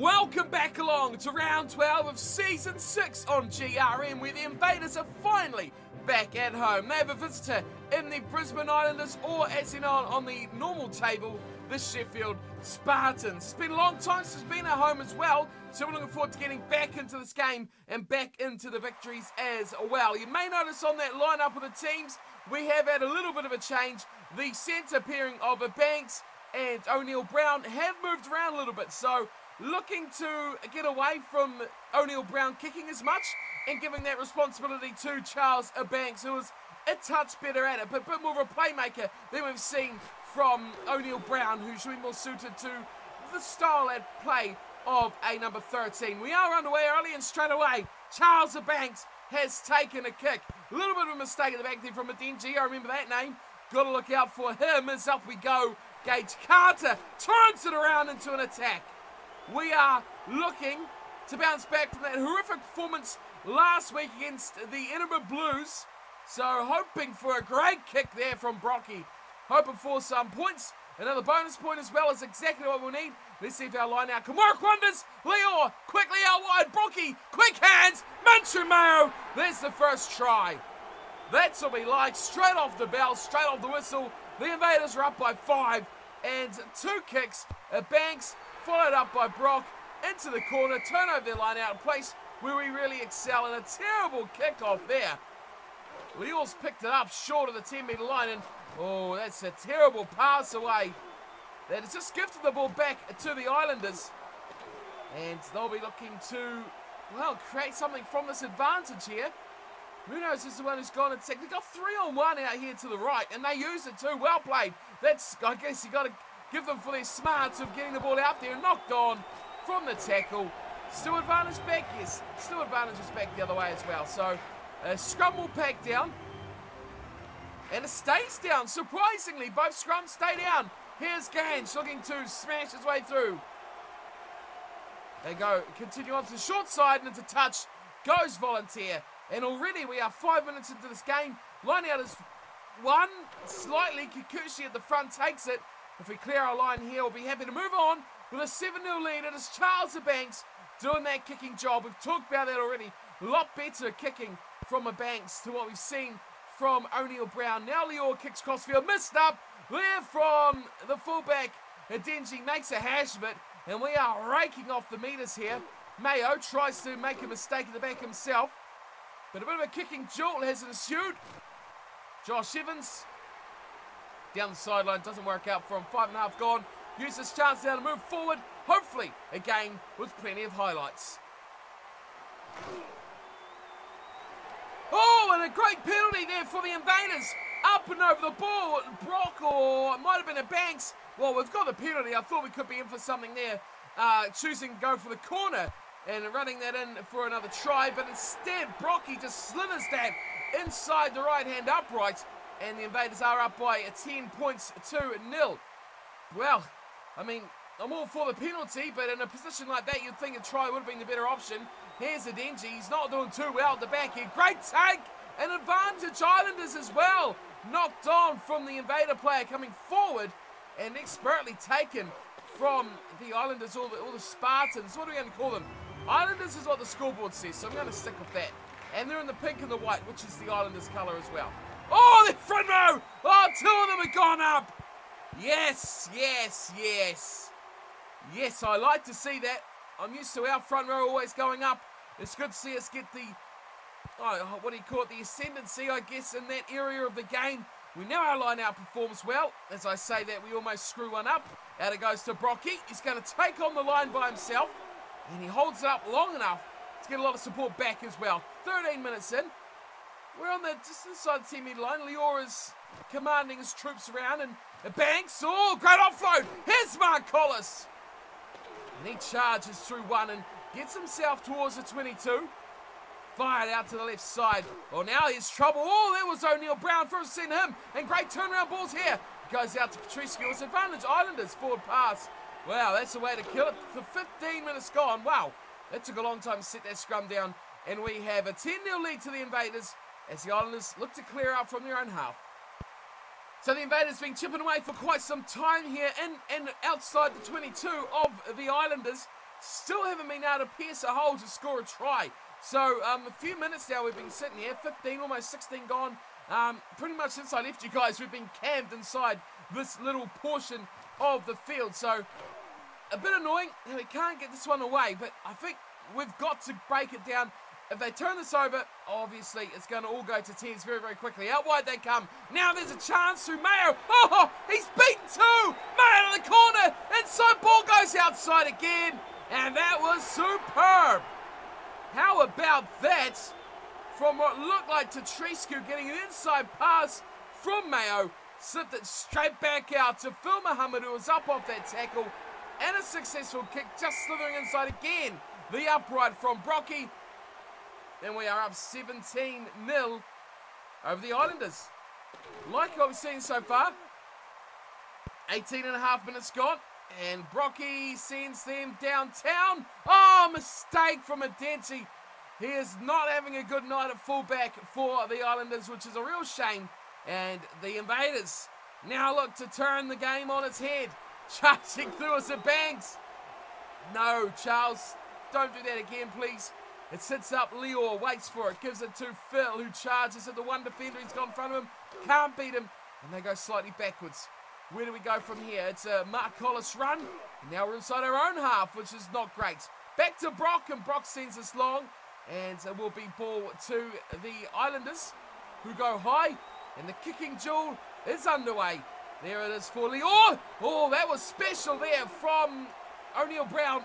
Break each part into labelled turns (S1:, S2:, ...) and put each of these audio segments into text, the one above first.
S1: Welcome back along to round 12 of season 6 on GRM, where the Invaders are finally back at home. They have a visitor in the Brisbane Islanders, or as you know on the normal table, the Sheffield Spartans. It's been a long time since we've been at home as well, so we're looking forward to getting back into this game and back into the victories as well. You may notice on that lineup of the teams, we have had a little bit of a change. The centre pairing of Banks and O'Neill-Brown have moved around a little bit, so looking to get away from O'Neill-Brown kicking as much and giving that responsibility to Charles Banks, who is a touch better at it, but a bit more of a playmaker than we've seen from O'Neill-Brown, who should be more suited to the style and play of a number 13. We are underway early, and straight away, Charles Banks has taken a kick. A little bit of a mistake at the back there from Adenji. I remember that name. Got to look out for him as up we go. Gage Carter turns it around into an attack. We are looking to bounce back from that horrific performance last week against the Edinburgh Blues. So hoping for a great kick there from Brocky. Hoping for some points. Another bonus point as well is exactly what we'll need. Let's see if our line out can work wonders. Leo quickly out wide. Brocky, quick hands. Manchu Mayo. There's the first try. That's what we like. Straight off the bell, straight off the whistle. The Invaders are up by 5. And 2 kicks. Banks followed up by Brock into the corner. Turn over their line out. A place where we really excel. And a terrible kickoff there. Leo's picked it up short of the 10-metre line. And oh, that's a terrible pass away. That has just gifted the ball back to the Islanders. And they'll be looking to, well, create something from this advantage here. Munoz is the one who's gone and taken. They've got 3-on-1 out here to the right, and they use it too. Well played. That's, I guess you got to give them for their smarts of getting the ball out there and knocked on from the tackle. Still advantage back, yes. Still advantage is back the other way as well. So, scrum will pack down. And it stays down, surprisingly. Both scrums stay down. Here's Gange looking to smash his way through. They go, continue on to the short side, and into touch goes Volunteer. And already we are 5 minutes into this game. Line out is 1, slightly. Kikuchi at the front takes it. If we clear our line here, we'll be happy to move on with a 7-0 lead. It is Charles Banks doing that kicking job. We've talked about that already. A lot better kicking from Banks to what we've seen from O'Neill-Brown. Now Leo kicks crossfield, missed up there from the fullback. Adenji makes a hash of it, and we are raking off the meters here. Mayo tries to make a mistake at the back himself, but a bit of a kicking duel has ensued. Josh Evans down the sideline, doesn't work out for him. 5.5 gone. Use this chance now to move forward. Hopefully a game with plenty of highlights. Oh, and a great penalty there for the Invaders. Up and over the ball. Brock, or it might have been a Banks. Well, we've got the penalty. I thought we could be in for something there. Choosing to go for the corner and running that in for another try. But instead, Brocky just slithers that inside the right-hand upright. And the Invaders are up by 10 points to 0. Well, I mean, I'm all for the penalty, but in a position like that, you'd think a try would have been the better option. Here's Adenji. He's not doing too well at the back here. Great take and advantage Islanders as well. Knocked on from the Invader player coming forward and expertly taken from the Islanders or the Spartans. What are we going to call them? Islanders is what the scoreboard says, so I'm going to stick with that. And they're in the pink and the white, which is the Islanders colour as well. Oh, the front row! Oh, 2 of them have gone up. Yes, yes, yes. Yes, I like to see that. I'm used to our front row always going up. It's good to see us get the, what do you call it, the ascendancy, I guess, in that area of the game. We know our line-out performs well. As I say that, we almost screw one up. Out it goes to Brocky. He's going to take on the line by himself. And he holds it up long enough to get a lot of support back as well. 13 minutes in. We're on the just inside the 10-metre line. Lior is commanding his troops around. And Banks, oh, great offload. Here's Mark Collis. And he charges through one and gets himself towards the 22. Fired out to the left side. Well, now he's trouble. Oh, there was O'Neill-Brown. First seen him. And great turnaround balls here. Goes out to Petrisco. It's advantage Islanders. Forward pass. Wow, that's the way to kill it. For 15 minutes gone. Wow, that took a long time to set that scrum down. And we have a 10-0 lead to the Invaders as the Islanders look to clear out from their own half. So the Invaders have been chipping away for quite some time here in and outside the 22 of the Islanders. still haven't been able to pierce a hole to score a try. So a few minutes now we've been sitting here, 15, almost 16 gone. Pretty much since I left you guys, we've been camped inside this little portion of the field. So a bit annoying that we can't get this one away, but I think we've got to break it down. If they turn this over, obviously it's going to all go to tears very, very quickly. Out wide they come. Now there's a chance through Mayo. Oh, he's beaten two. Mayo in the corner. Inside ball goes outside again. And that was superb. How about that? From what looked like Tatrescu getting an inside pass from Mayo. Slipped it straight back out to Phil Muhammad, who was up off that tackle. And a successful kick just slithering inside again. The upright from Brocky. And we are up 17-0 over the Islanders. Like what we've seen so far. 18.5 minutes gone. And Brocky sends them downtown. Oh, mistake from Adenchi. He is not having a good night at fullback for the Islanders, which is a real shame. And the Invaders now look to turn the game on its head. Charging through us at Banks. No, Charles, don't do that again, please. It sits up Lior, waits for it, gives it to Phil, who charges at the one defender he's got in front of him. Can't beat him, and they go slightly backwards. Where do we go from here? It's a Mark Collis run. Now we're inside our own half, which is not great. Back to Brock, and Brock sends us long. And it will be ball to the Islanders, who go high. And the kicking duel is underway. There it is for Lior. Oh, that was special there from O'Neill Brown.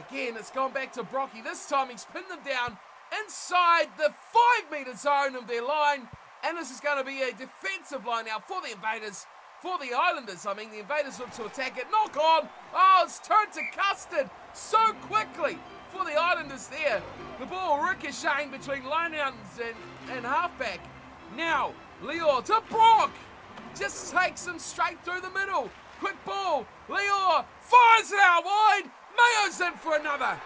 S1: Again, it's gone back to Brocky. This time he's pinned them down inside the 5-metre zone of their line. And this is going to be a defensive line now for the Invaders. For the Islanders, I mean, the Invaders look to attack it. Knock on. Oh, it's turned to custard so quickly for the Islanders there. The ball ricocheting between lineouts and halfback. Now, Lior to Brock. Just takes him straight through the middle. Quick ball. Lior fires it out wide. Mayo's in for another.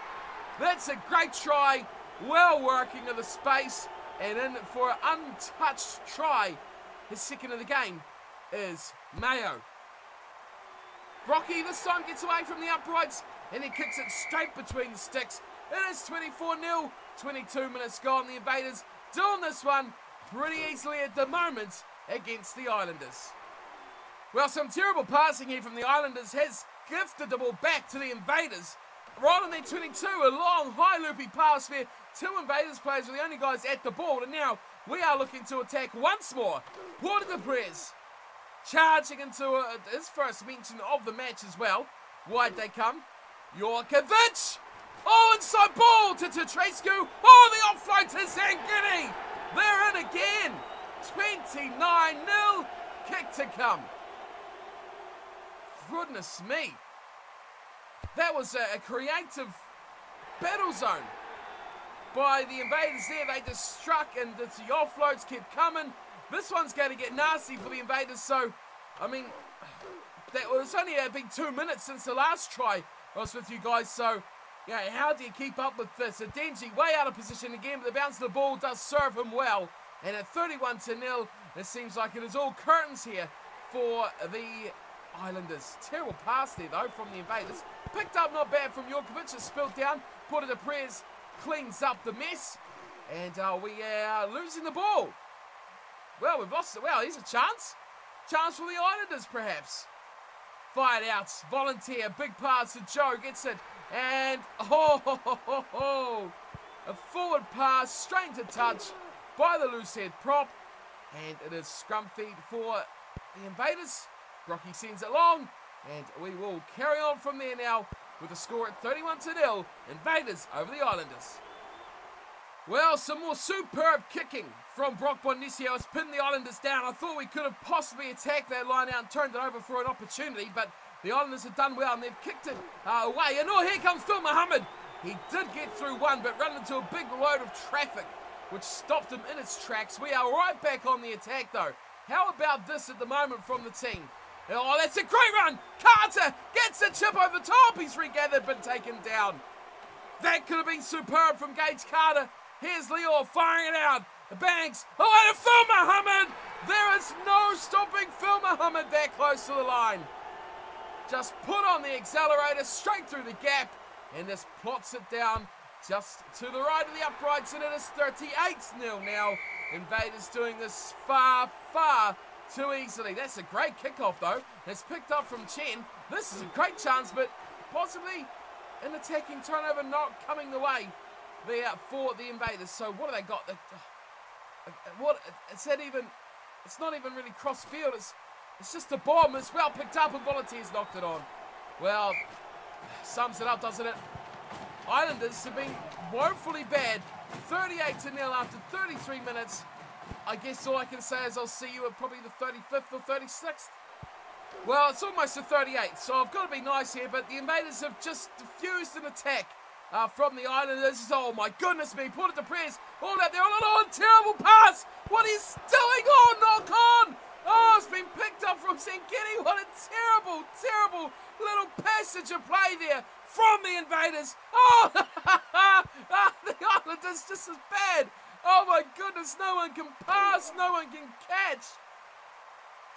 S1: That's a great try. Well working of the space. And in for an untouched try. His second of the game is Mayo. Brocky this time gets away from the uprights. And he kicks it straight between the sticks. It is 24-0. 22 minutes gone. The Invaders doing this one pretty easily at the moment against the Islanders. Well, some terrible passing here from the Islanders has gifted the ball back to the Invaders. Right on their 22, a long, high loopy pass where two Invaders players were the only guys at the ball. And now we are looking to attack once more. Porter de Prez charging into his first mention of the match as well. Wide they come. Jorkovic. Oh, inside ball to Tatrescu. Oh, the offload to Zangini. They're in again. 29-0. Kick to come. Goodness me. That was a creative battle zone by the Invaders there. They just struck and the offloads kept coming. This one's going to get nasty for the Invaders. So, I mean, that was only been 2 minutes since the last try I was with you guys. So, yeah, how do you keep up with this? Adenji way out of position again, but the bounce of the ball does serve him well. And at 31-0, it seems like it is all curtains here for the Islanders. Terrible pass there, though, from the Invaders. Picked up not bad from Jorkovic. It's spilled down. Porter de Prez cleans up the mess. And we are losing the ball. Well, we've lost it. Well, here's a chance. Chance for the Islanders, perhaps. Fired out. Volunteer. Big pass to Joe. Gets it. And, a forward pass, straight to touch by the loose head prop. And it is scrum feed for the Invaders. Brocky sends it long. And we will carry on from there now with a score at 31-0. Invaders over the Islanders. Well, some more superb kicking from Brock Bonicio has pinned the Islanders down. I thought we could have possibly attacked that line out and turned it over for an opportunity, but the Islanders have done well and they've kicked it away. And oh, here comes Phil Muhammad. He did get through one, but ran into a big load of traffic, which stopped him in its tracks. We are right back on the attack, though. How about this at the moment from the team? Oh, that's a great run. Carter gets a chip over the top. He's regathered but taken down. That could have been superb from Gage Carter. Here's Lior firing it out. The Banks. Oh, and Phil Muhammad. There is no stopping Phil Muhammad that close to the line. Just put on the accelerator straight through the gap. and just plots it down just to the right of the uprights, and it is 38-0 now. Invaders doing this far, far too easily. That's a great kickoff though. It's picked up from Chen. This is a great chance, but possibly an attacking turnover not coming the way there for the Invaders. So what have they got? It's not even really cross field. It's just a bomb. It's well picked up, and Volunteers knocked it on. Well, sums it up, doesn't it? Islanders have been woefully bad. 38-0 after 33 minutes. I guess all I can say is I'll see you at probably the 35th or 36th. Well, it's almost the 38th, so I've got to be nice here, but the Invaders have just diffused an attack from the Islanders. Oh my goodness me, put it to press. All out there, oh, terrible pass. What is doing? Oh, knock on. Oh, it's been picked up from Senkini. What a terrible, terrible little passage of play there from the Invaders. Oh, the Islanders just as bad. Oh my goodness, no one can pass, no one can catch.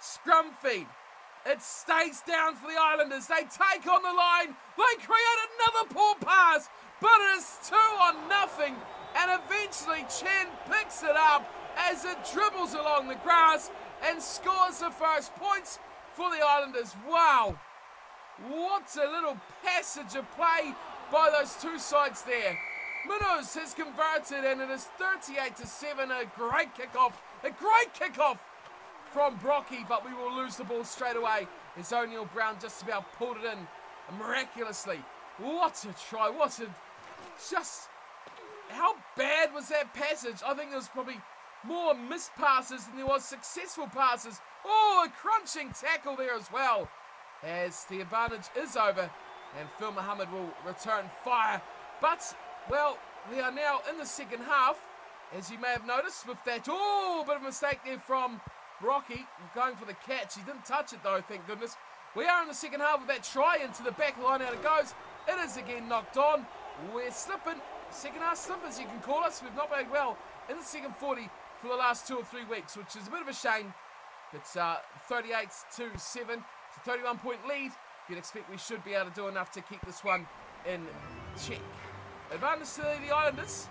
S1: Scrum feed. It stays down for the Islanders. They take on the line. They create another poor pass, but it is 2-0. And eventually Chen picks it up as it dribbles along the grass and scores the first points for the Islanders. Wow. What a little passage of play by those two sides there. Munoz has converted, and it is 38-7. A great kickoff from Brocky, but we will lose the ball straight away as O'Neill Brown just about pulled it in miraculously. What a try, just how bad was that passage? I think there was probably more missed passes than there was successful passes. Oh, a crunching tackle there as well, as the advantage is over and Phil Muhammad will return fire. But, well, we are now in the second half, as you may have noticed with that, bit of a mistake there from Brocky, going for the catch. He didn't touch it though, thank goodness. We are in the second half with that try into the back line. Out it goes. It is again knocked on. We're slipping. Second half slippers, you can call us. We've not played well in the second 40 for the last 2 or 3 weeks, which is a bit of a shame. But 38-7, it's a 31-point lead. You'd expect we should be able to do enough to keep this one in check. Advantage to the Islanders.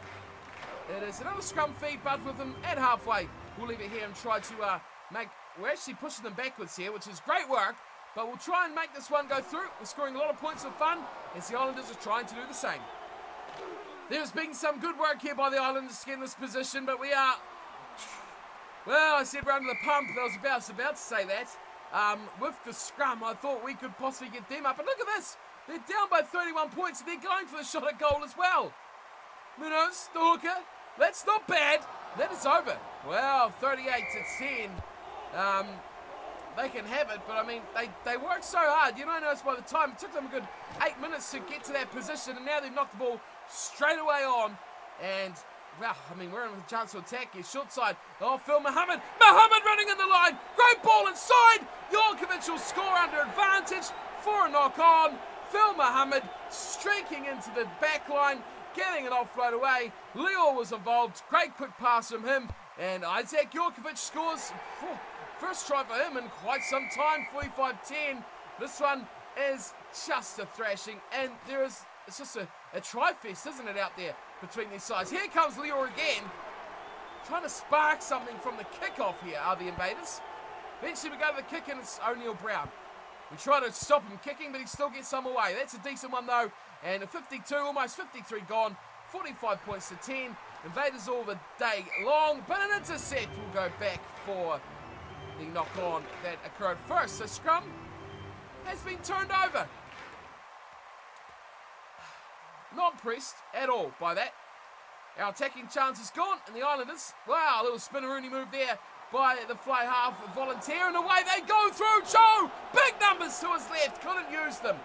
S1: It is another scrum feed, but with them at halfway. We'll leave it here and try to we're actually pushing them backwards here, which is great work, but we'll try and make this one go through. We're scoring a lot of points of fun as the Islanders are trying to do the same. There's been some good work here by the Islanders to get in this position, but we are, well, I said we're under the pump. I was about to say that. With the scrum, I thought we could possibly get them up, but look at this. They're down by 31 points, and they're going for the shot at goal as well. Munoz, the hooker, that's not bad. That is over. Well, 38-10. They can have it, but I mean, they worked so hard. You don't notice by the time, it took them a good 8 minutes to get to that position, and now they've knocked the ball straight away on. And, well, I mean, we're in a chance to attack here. Short side. Oh, Phil Muhammad. Muhammad running in the line. Great ball inside. Yorkovich will score under advantage for a knock on. Phil Muhammad streaking into the back line, getting it offload away. Leo was involved. Great quick pass from him. And Isaac Yorkovich scores. First try for him in quite some time. 45-10. This one is just a thrashing. And it's just a try-fest, isn't it, out there between these sides. Here comes Leo again. Trying to spark something from the kickoff here are the Invaders. Eventually we go to the kick, and it's O'Neill Brown. We try to stop him kicking, but he still gets some away. That's a decent one, though. And a 52, almost 53 gone. 45 points to 10. Invaders all the day long, but an intercept will go back for the knock-on that occurred first. So scrum has been turned over. Not impressed at all by that. Our attacking chance is gone, and the Islanders, wow, a little spinneroonie move there by the fly half volunteer, and away they go through. Joe, big numbers to his left, couldn't use them.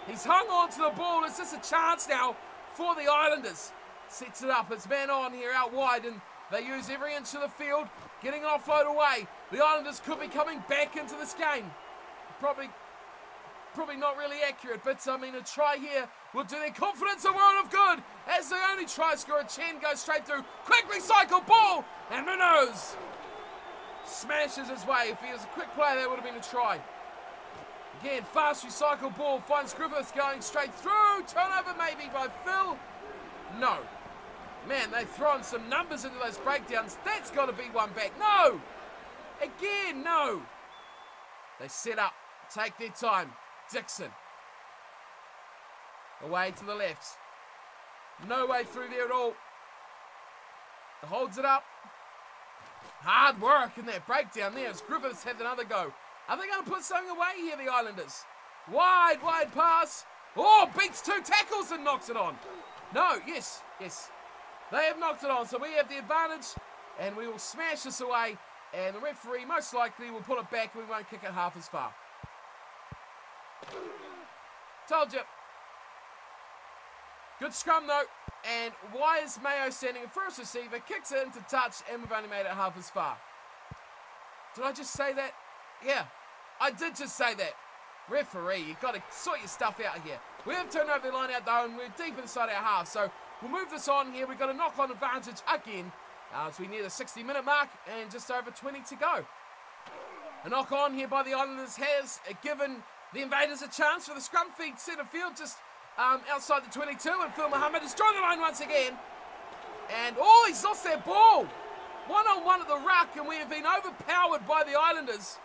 S1: He's hung on to the ball. It's just a chance now for the Islanders. Sets it up, it's man on here out wide, and they use every inch of the field, getting an offload away. The Islanders could be coming back into this game. Probably not really accurate, but I mean, a try here will do their confidence a world of good, as the only try scorer, Chen, goes straight through. Quick recycle ball, and Munoz smashes his way. If he was a quick player, that would have been a try. Again, fast recycle ball finds Griffiths going straight through. Turnover maybe by Phil. No. Man, they've thrown some numbers into those breakdowns. That's got to be one back. No! Again, no. They set up. Take their time. Dixon. Away to the left. No way through there at all. Holds it up. Hard work in that breakdown there as Griffiths had another go. Are they going to put something away here, the Islanders? Wide pass. Oh, beats 2 tackles and knocks it on. No, yes. They have knocked it on, so we have the advantage, and we will smash this away, and the referee most likely will pull it back, and we won't kick it half as far. Told you. Good scrum, though, and why is Mayo standing in first receiver, kicks it into touch, and we've only made it half as far. Did I just say that? Yeah, I did just say that. Referee, you've got to sort your stuff out here. We have turned over the line out though, and we're deep inside our half, so we'll move this on here. We've got a knock-on advantage again as we near the 60-minute mark and just over 20 to go. A knock-on here by the Islanders has given the Invaders a chance for the scrum feed centre field just outside the 22, and Phil Muhammad is drawing the line once again. And, oh, he's lost that ball. One-on-one at the ruck, and we have been overpowered by the Islanders.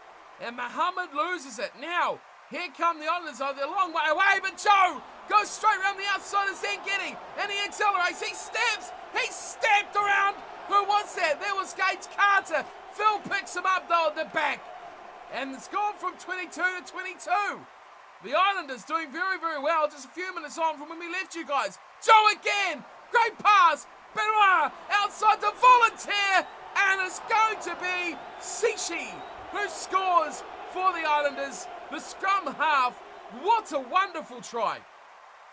S1: And Muhammad loses it. Now, here come the Islanders. Oh, they're a long way away, but Joe goes straight around the outside of Zangedi, and he accelerates. He steps. He stepped around. Who was that? There was Gage Carter. Phil picks him up, though, at the back. And it's gone from 22 to 22. The Islanders doing very, very well. Just a few minutes on from when we left you guys. Joe again. Great pass. Benoit outside the volunteer. And it's going to be Sishi who scores for the Islanders. The scrum half. What a wonderful try.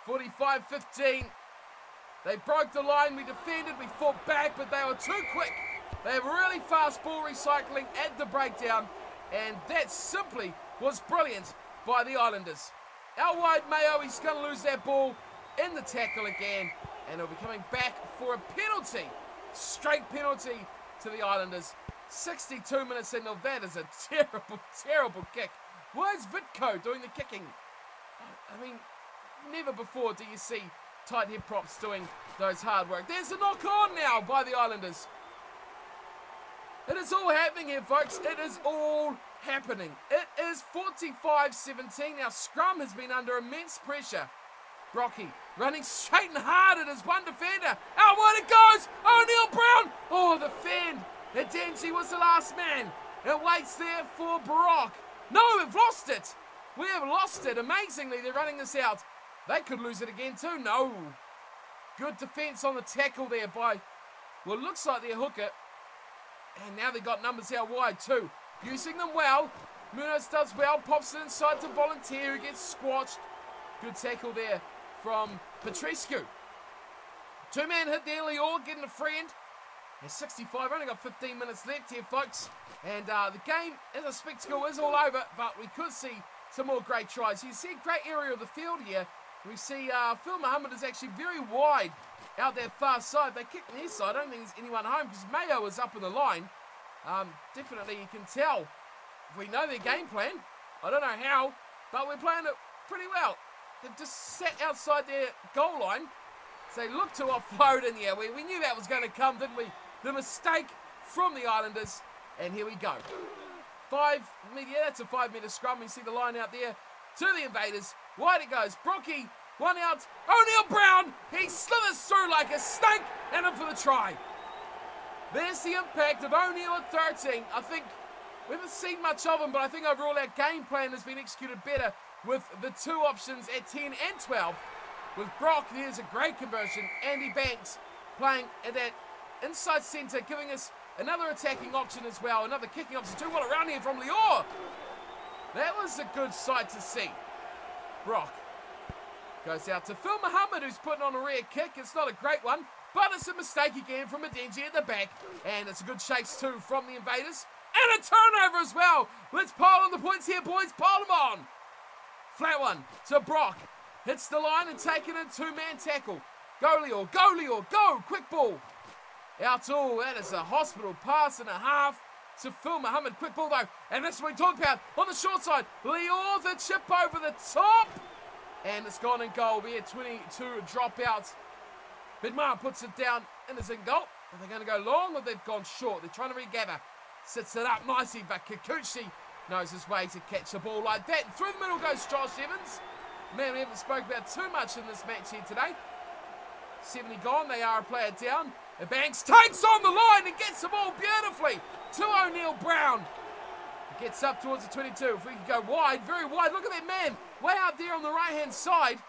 S1: 45-15. They broke the line. We defended. We fought back, but they were too quick. They have really fast ball recycling at the breakdown. And that simply was brilliant by the Islanders. Out wide Mayo, he's going to lose that ball in the tackle again. And he'll be coming back for a penalty. Straight penalty to the Islanders. 62 minutes in. Now that is a terrible, terrible kick. Where's Vitko doing the kicking? I mean, never before do you see tight head props doing those hard work. There's a knock on now by the Islanders. It is all happening here, folks. It is all happening. It is 45-17. Our scrum has been under immense pressure. Brocky running straight and hard at his one defender. Out wide it goes. O'Neill Brown. Oh, the fend. Adenji was the last man. It waits there for Brock. No, we've lost it. We have lost it. Amazingly, they're running this out. They could lose it again too. No. Good defence on the tackle there by, well, it looks like their hooker. And now they've got numbers out wide too. Using them well. Munoz does well. Pops it inside to Volunteer who gets squashed. Good tackle there from Petrescu. Two-man hit there. Lior getting a friend. At 65. Only got 15 minutes left here, folks. And the game as a spectacle is all over. But we could see some more great tries. You see a great area of the field here. We see Phil Muhammad is actually very wide out that far side. They kicked near side. I don't think there's anyone home because Mayo is up in the line. Definitely you can tell. We know their game plan. I don't know how, but we're playing it pretty well. They've just sat outside their goal line. So they look to offload in the air. We knew that was going to come, didn't we? The mistake from the Islanders. And here we go. That's a 5-metre scrum. You see the line out there to the Invaders. Wide it goes. Brocky, one out. O'Neill Brown. He slithers through like a snake and in for the try. There's the impact of O'Neill at 13. I think we haven't seen much of him, but I think overall our game plan has been executed better with the two options at 10 and 12. With Brock, there's a great conversion. Andy Banks playing at that inside centre, giving us another attacking option as well. Another kicking option too. What a run here from Lior. That was a good sight to see. Brock goes out to Phil Muhammad, who's putting on a rear kick. It's not a great one, but it's a mistake again from Adenji at the back. And it's a good chase too from the Invaders. And a turnover as well. Let's pile on the points here, boys. Pile them on. Flat one to Brock. Hits the line and taken a two-man tackle. Go, Lior. Go, Lior. Go. Quick ball. Out all. That is a hospital pass and a half. to Phil Muhammad. Quick ball though, and this is what we talked about on the short side. Lior, the chip over the top, and it's gone in goal. We had 22 dropouts. Bidmar puts it down and is in goal. Are they going to go long or they've gone short? They're trying to regather. Sits it up nicely, but Kikuchi knows his way to catch the ball like that. Through the middle goes Josh Evans. Man, we haven't spoken about too much in this match here today. 70 gone, they are a player down. Banks takes on the line and gets the ball beautifully to O'Neill Brown. Gets up towards the 22. If we can go wide, very wide. Look at that man, way out there on the right-hand side.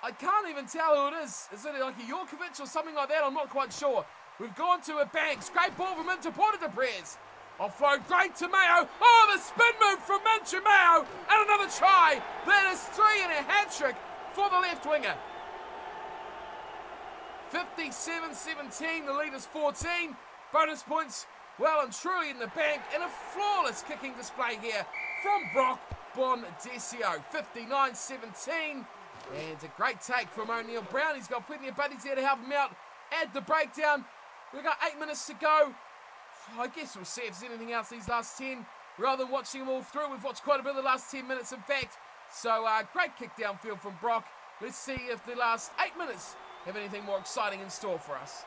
S1: I can't even tell who it is. Is it like a Jorkovic or something like that? I'm not quite sure. We've gone to a Banks. Great ball from him to Porter de Prez. Offload, great to Mayo. Oh, the spin move from Manchu Mayo. And another try. That is 3 and a hat-trick for the left winger. 57-17, the lead is 14. Bonus points well and truly in the bank. And a flawless kicking display here from Brock Bondesio. 59-17. And a great take from O'Neill Brown. He's got plenty of buddies there to help him out at the breakdown. We've got 8 minutes to go. I guess we'll see if there's anything else these last 10. Rather than watching them all through, we've watched quite a bit of the last 10 minutes, in fact. So, great kick downfield from Brock. Let's see if the last 8 minutes have anything more exciting in store for us.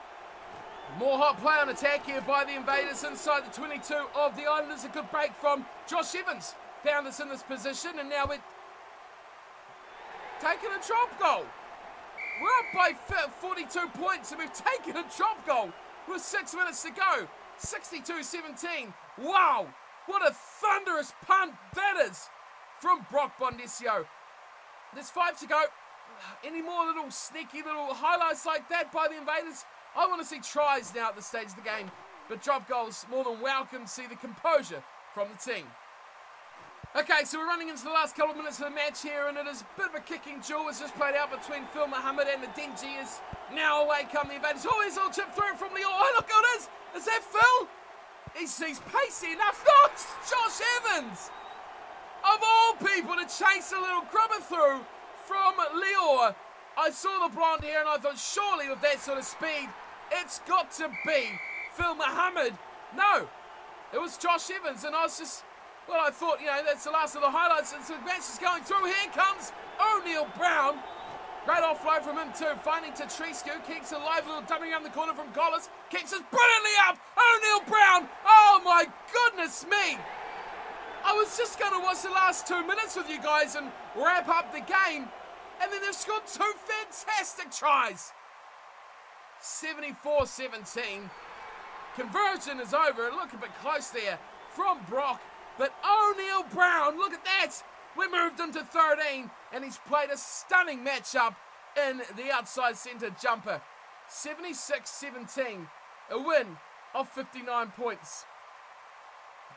S1: More hot play on attack here by the Invaders inside the 22 of the Islanders. A good break from Josh Evans. Found us in this position, and now we're taking a drop goal. We're up by 42 points, and we've taken a drop goal with 6 minutes to go. 62-17. Wow, what a thunderous punt that is from Brock Bondesio. There's 5 to go. Any more little sneaky little highlights like that by the Invaders? I want to see tries now at this stage of the game, but drop goals more than welcome. See the composure from the team. Okay, so we're running into the last couple of minutes of the match here, and it is a bit of a kicking duel. It's just played out between Phil Muhammad and the Dingies. Now away come the Invaders. Oh, here's a little chip through from Leo. Oh, look who it is. Is that Phil? He's pacey enough. No, it's Josh Evans. Of all people to chase a little crummer through from Leo. I saw the blonde hair and I thought, surely with that sort of speed, it's got to be Phil Muhammad. No, it was Josh Evans, and I was just... Well, I thought, you know, that's the last of the highlights. And so the bench is going through. Here comes O'Neill Brown. Great offload from him too. Finding Tatriscu. Keeps it alive. A little dumping around the corner from Collis. Keeps it brilliantly up. O'Neill Brown. Oh, my goodness me. I was just going to watch the last 2 minutes with you guys and wrap up the game. And then they've scored 2 fantastic tries. 74-17. Conversion is over. Look a bit close there from Brock. But O'Neill Brown, look at that. We moved him to 13, and he's played a stunning matchup in the outside centre jumper. 76-17, a win of 59 points.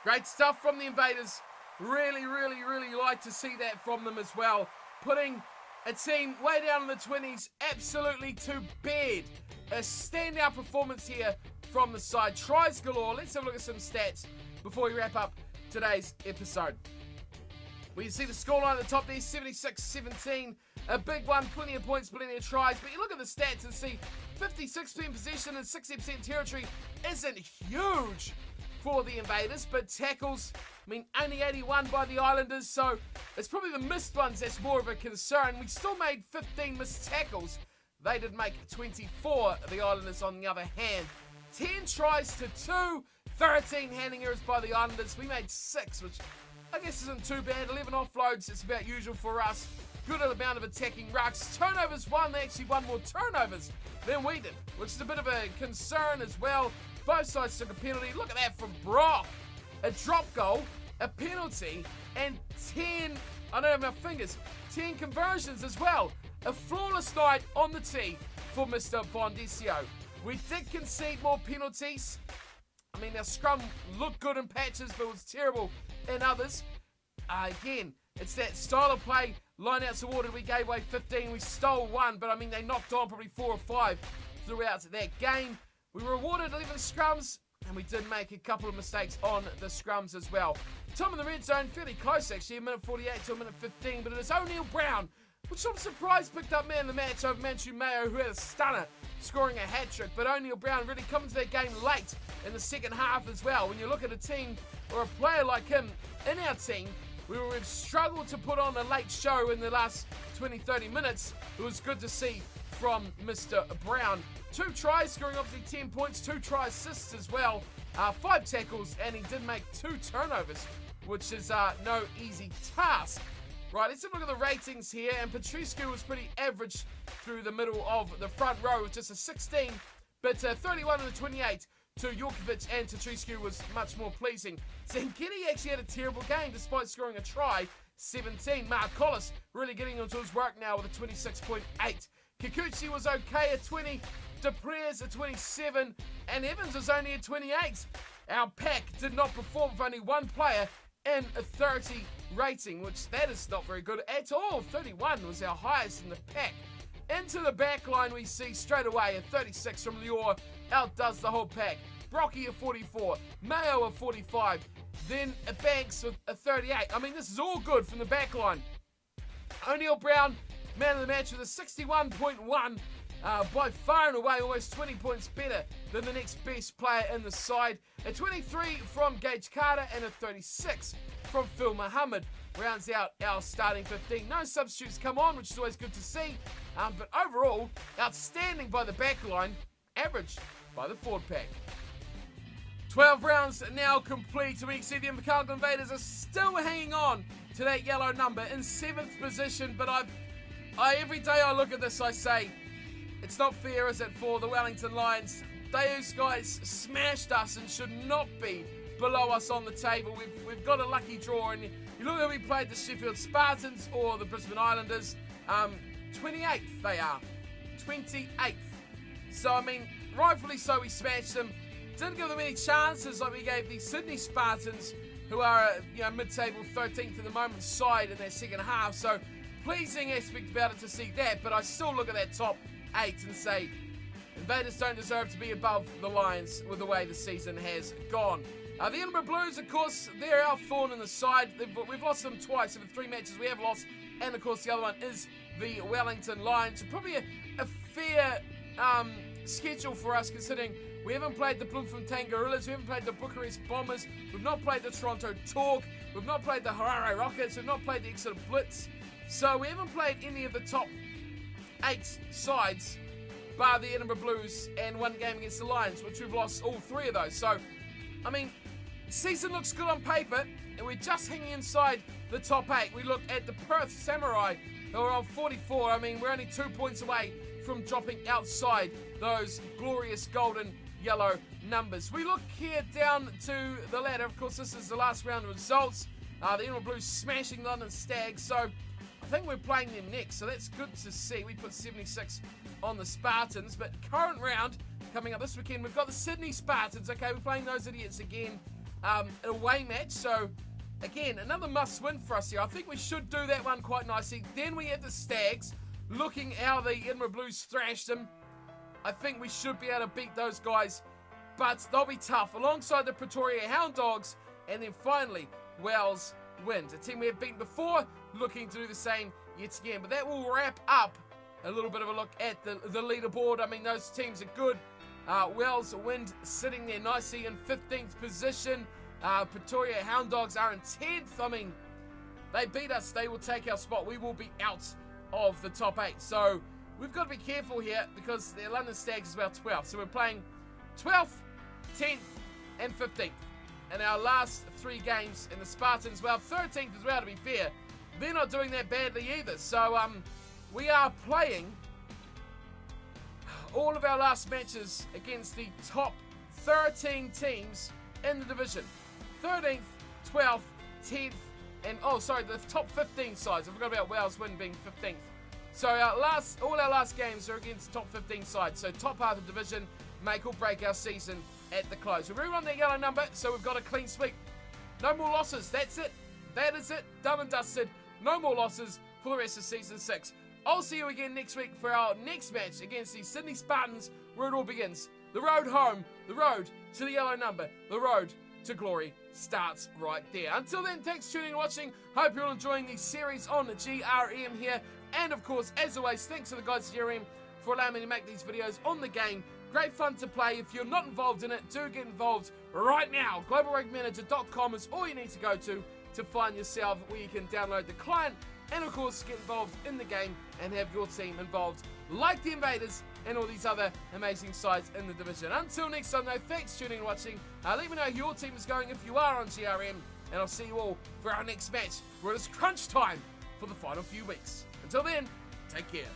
S1: Great stuff from the Invaders. Really, really, really like to see that from them as well. Putting a team way down in the 20s absolutely to bed. A standout performance here from the side. Tries galore. Let's have a look at some stats before we wrap up today's episode. We can see the scoreline at the top there, 76-17. A big one, plenty of points, plenty of tries. But you look at the stats and see 56% possession and 60% territory isn't huge for the Invaders. But tackles, I mean, only 81 by the Islanders. So it's probably the missed ones that's more of a concern. We still made 15 missed tackles. They did make 24, the Islanders on the other hand. 10 tries to 2. 13 handing errors by the Islanders. We made 6, which I guess isn't too bad. 11 offloads, it's about usual for us. Good amount of attacking rucks. Turnovers 1, they actually won more turnovers than we did, which is a bit of a concern as well. Both sides took a penalty. Look at that from Brock. A drop goal, a penalty, and 10, I don't have enough fingers, 10 conversions as well. A flawless night on the tee for Mr. Bondesio. We did concede more penalties. I mean, our scrum looked good in patches, but was terrible in others. Again, it's that style of play. Lineouts awarded, we gave away 15. We stole 1, but I mean, they knocked on probably 4 or 5 throughout that game. We were awarded 11 scrums, and we did make a couple of mistakes on the scrums as well. Time in the red zone, fairly close actually, a minute 48 to a minute 15, but it is O'Neill Brown which I'm surprised picked up man of the match over Manchu Mayo, who had a stunner, scoring a hat-trick. But O'Neill Brown really coming to that game late in the second half as well. When you look at a team or a player like him in our team, we've struggled to put on a late show in the last 20-30 minutes. It was good to see from Mr. Brown. 2 tries, scoring obviously 10 points, 2 try assists as well, 5 tackles, and he did make 2 turnovers, which is no easy task. Right, let's have a look at the ratings here, and Petrescu was pretty average through the middle of the front row with just a 16, but 31 and a 28 to Jorkovic, and Petrescu was much more pleasing. Zankini actually had a terrible game despite scoring a try, 17. Mark Collis really getting onto his work now with a 26.8. Kikuchi was okay at 20, Deprez at 27, and Evans was only at 28. Our pack did not perform for only one player in a 30 rating, which that is not very good at all. 31 was our highest in the pack. Into the back line we see straight away a 36 from Lior, outdoes the whole pack. Brocky at 44, Mayo at 45, then a Banks with a 38. I mean, this is all good from the back line. O'Neill Brown, man of the match with a 61.1, by far and away almost 20 points better than the next best player in the side. A 23 from Gage Carter and a 36 from Phil Muhammad rounds out our starting 15. No substitutes come on, which is always good to see, but overall, outstanding by the back line, average by the forward pack. 12 rounds now complete, and we can see the Invercargill Invaders are still hanging on to that yellow number in 7th position, but every day I look at this I say, it's not fair, is it, for the Wellington Lions? Those guys smashed us and should not be below us on the table. We've got a lucky draw, and you look at who we played, the Sheffield Spartans or the Brisbane Islanders, 28th they are, 28th. So, I mean, rightfully so, we smashed them. Didn't give them any chances like we gave the Sydney Spartans, who are mid-table 13th at the moment side in their second half. So, pleasing aspect about it to see that, but I still look at that top 8 and say, Invaders don't deserve to be above the Lions with the way the season has gone. The Edinburgh Blues, of course, they're our thorn in the side. We've lost them twice in the 3 matches we have lost, and of course the other one is the Wellington Lions. So probably a fair schedule for us, considering we haven't played the Bloemfontein Gorillas, we haven't played the Bucharest Bombers, we've not played the Toronto Torque, we've not played the Harare Rockets, we've not played the Exeter Blitz. So we haven't played any of the top 8 sides, bar the Edinburgh Blues and 1 game against the Lions, which we've lost all 3 of those. So, I mean, season looks good on paper, and we're just hanging inside the top 8. We look at the Perth Samurai, who are on 44. I mean, we're only 2 points away from dropping outside those glorious golden yellow numbers. We look here down to the ladder. Of course, this is the last round of results. The Edinburgh Blues smashing London Stags, so I think we're playing them next, so that's good to see. We put 76 on the Spartans, but current round coming up this weekend, we've got the Sydney Spartans. Okay, we're playing those idiots again, an away match, so again, another must-win for us here. I think we should do that one quite nicely. Then we have the Stags, looking how the Edinburgh Blues thrashed them. I think we should be able to beat those guys, but they'll be tough, alongside the Pretoria Hound Dogs, and then finally, Wales Wind, a team we have beaten before, looking to do the same yet again. But that will wrap up a little bit of a look at the leaderboard. I mean, those teams are good. Wales Wind sitting there nicely in 15th position. Pretoria Hound Dogs are in 10th. I mean, they beat us, they will take our spot. We will be out of the top 8. So we've got to be careful here, because the London Stags is about 12th. So we're playing 12th, 10th, and 15th. And our last 3 games in the Spartans, well, 13th as well, to be fair. They're not doing that badly either. So we are playing all of our last matches against the top 13 teams in the division. 13th, 12th, 10th, and the top 15 sides. I forgot about Wales Wind being 15th. So all our last games are against top 15 sides. So top half of the division, make or break our season at the close. We're on that yellow number, so we've got a clean sweep. No more losses. That's it. That is it. Done and dusted. No more losses for the rest of season 6. I'll see you again next week for our next match against the Sydney Spartans, where it all begins. The road home, the road to the yellow number, the road to glory starts right there. Until then, thanks for tuning and watching. Hope you're all enjoying the series on the GRM here And of course, as always, thanks to the guys at GRM for allowing me to make these videos on the game. Great fun to play. If you're not involved in it, do get involved right now. GlobalRugbyManager.com is all you need to go to find yourself where you can download the client and of course get involved in the game and have your team involved like the Invaders and all these other amazing sides in the division. Until next time though, thanks for tuning and watching. Let me know how your team is going if you are on GRM, and I'll see you all for our next match where it is crunch time for the final few weeks. Until then, take care.